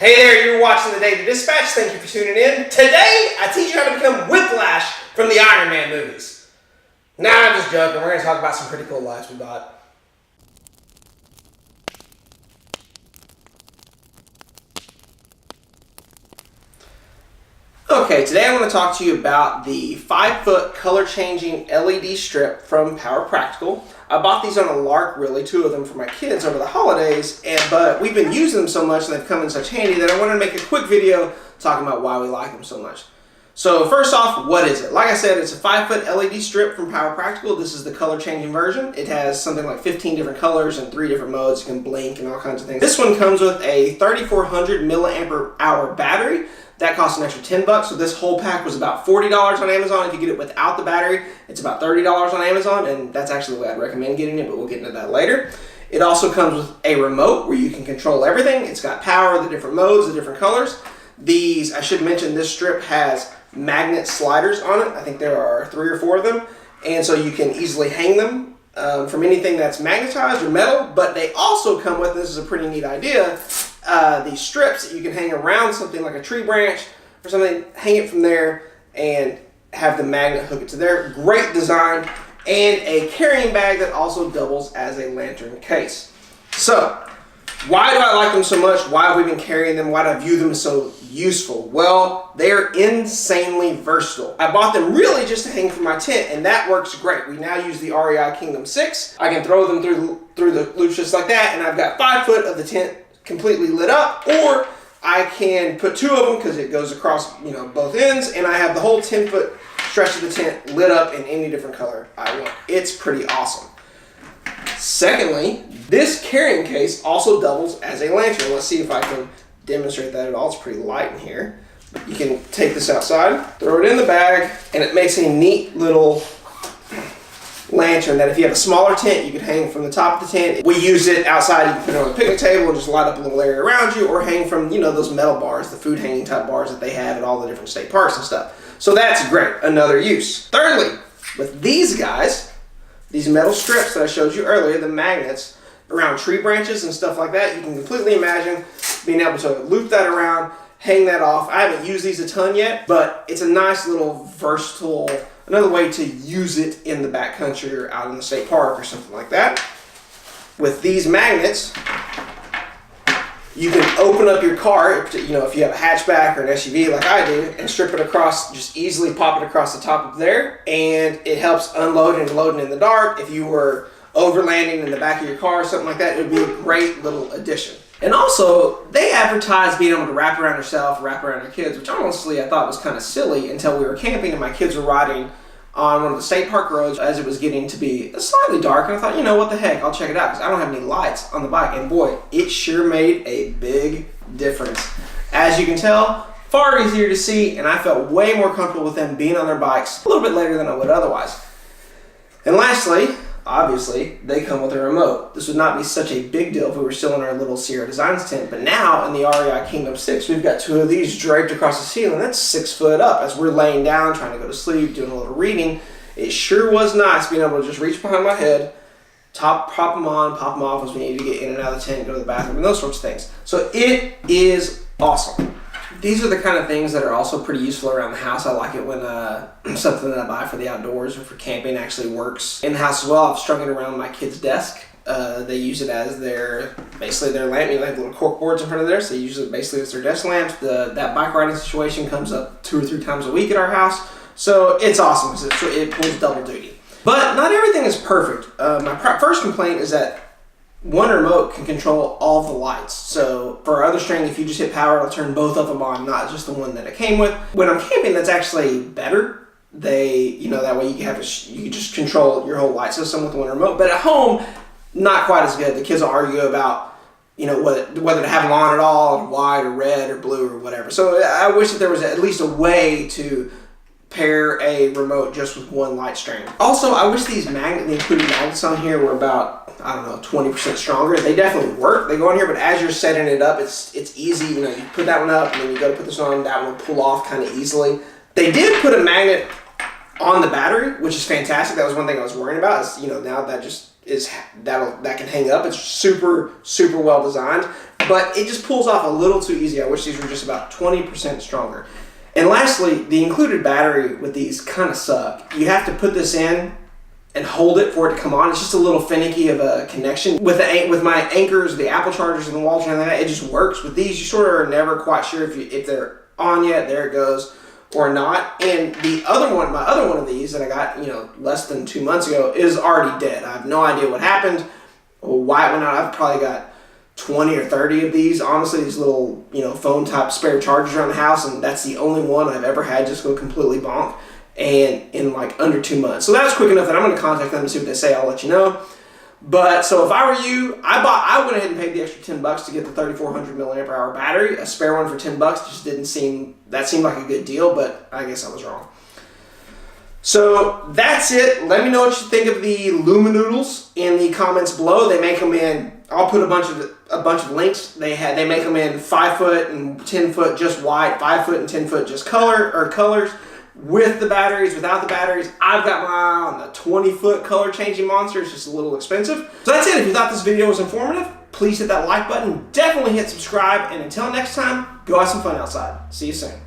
Hey there, you're watching The Daily Dispatch. Thank you for tuning in. Today, I teach you how to become Whiplash from the Iron Man movies. Nah, I'm just joking. We're going to talk about some pretty cool lights we bought. Okay, today I want to talk to you about the 5-foot color-changing LED strip from Power Practical. I bought these on a lark, really, 2 of them for my kids over the holidays, but we've been using them so much and they've come in such handy that I wanted to make a quick video talking about why we like them so much. So first off, what is it? Like I said, it's a 5-foot LED strip from Power Practical. This is the color-changing version. It has something like 15 different colors and 3 different modes. You can blink and all kinds of things. This one comes with a 3400 milliampere hour battery. That costs an extra $10, so this whole pack was about $40 on Amazon. If you get it without the battery, it's about $30 on Amazon, and that's actually the way I'd recommend getting it, but we'll get into that later. It also comes with a remote where you can control everything. It's got power, the different modes, the different colors. These, I should mention, this strip has magnet sliders on it. I think there are 3 or 4 of them, and so you can easily hang them from anything that's magnetized or metal, but they also come with, this is a pretty neat idea, these strips that you can hang around something like a tree branch or something, hang it from there and have the magnet hook it to there. Great design, and a carrying bag that also doubles as a lantern case. So, why do I like them so much? Why have we been carrying them? Why do I view them as so useful? Well, they're insanely versatile. I bought them really just to hang from my tent, and that works great. We now use the REI Kingdom 6. I can throw them through the loops just like that, and I've got 5 foot of the tent completely lit up, or I can put 2 of them because it goes across, both ends, and I have the whole 10-foot stretch of the tent lit up in any different color I want. It's pretty awesome. Secondly, this carrying case also doubles as a lantern. Let's see if I can demonstrate that at all. It's pretty light in here. You can take this outside, throw it in the bag, and it makes a neat little lantern that if you have a smaller tent, you can hang from the top of the tent. We use it outside. You can put it on the picnic table and just light up a little area around you, or hang from, those metal bars, the food hanging type bars that they have at all the different state parks and stuff. So that's great. Another use. Thirdly, with these guys, these metal strips that I showed you earlier, the magnets around tree branches and stuff like that, you can completely imagine being able to loop that around, hang that off. I haven't used these a ton yet, but it's a nice little versatile, another way to use it in the backcountry or out in the state park or something like that. With these magnets, you can open up your car, if you have a hatchback or an SUV like I do, and strip it across, just easily pop it across the top of there, and it helps unload and loading in the dark. If you were overlanding in the back of your car or something like that, it would be a great little addition. And also, they advertise being able to wrap around yourself, wrap around your kids, which honestly I thought was kind of silly until we were camping and my kids were riding on one of the state park roads as it was getting to be slightly dark, and I thought, what the heck, I'll check it out because I don't have any lights on the bike, and boy, it sure made a big difference. As you can tell, far easier to see, and I felt way more comfortable with them being on their bikes a little bit later than I would otherwise. And lastly, obviously, they come with a remote. This would not be such a big deal if we were still in our little Sierra Designs tent, but now in the REI Kingdom 6, we've got 2 of these draped across the ceiling. That's 6 foot up. As we're laying down, trying to go to sleep, doing a little reading, it sure was nice being able to just reach behind my head, pop them on, pop them off as we need to get in and out of the tent, go to the bathroom, and those sorts of things. So it is awesome. These are the kind of things that are also pretty useful around the house. I like it when something that I buy for the outdoors or for camping actually works in the house as well. I've strung it around my kid's desk. They use it as basically their lamp. They have little cork boards in front of there, so they use it basically as their desk lamps. That bike riding situation comes up 2 or 3 times a week at our house, so it's awesome because it pulls double duty. But not everything is perfect. My first complaint is that one remote can control all of the lights. So for our other string, if you just hit power, it'll turn both of them on, not just the one that it came with. When I'm camping, that's actually better. That way you can just control your whole light system with one remote. But at home, not quite as good. The kids will argue about, whether to have them on at all, white or red or blue or whatever. So I wish that there was at least a way to pair a remote just with one light string. Also, I wish the included magnets on here were about, 20% stronger. They definitely work. They go on here, but as you're setting it up, it's easy. You put that one up, and then you go to put this on, that one will pull off kind of easily. They did put a magnet on the battery, which is fantastic. That was one thing I was worrying about, is, now that just that can hang up. It's super, super well designed, but it just pulls off a little too easy. I wish these were just about 20% stronger. And lastly, the included battery with these kind of suck. You have to put this in and hold it for it to come on. It's just a little finicky of a connection. With my anchors, the Apple chargers, and the wall charger, it just works. With these, you sort of are never quite sure if they're on yet. There it goes. Or not. And my other one of these that I got, less than 2 months ago is already dead. I have no idea what happened or why it went out. I've probably got 20 or 30 of these. Honestly, these little, phone type spare chargers around the house, and that's the only one I've ever had just go completely bonk, and in like under 2 months. So that was quick enough that I'm going to contact them and see what they say. I'll let you know. But so if I were you, I went ahead and paid the extra $10 to get the 3400 milliamp hour battery. A spare one for $10 just seemed like a good deal, but I guess I was wrong. So that's it. Let me know what you think of the Luminoodles in the comments below. They make them in. I'll put a bunch of links. They make them in 5 foot and 10 foot just white, 5 foot and 10 foot just colors. With the batteries, without the batteries. I've got my eye on the 20-foot color changing monster. It's just a little expensive. So that's it. If you thought this video was informative, please hit that like button. Definitely hit subscribe. And until next time, go have some fun outside. See you soon.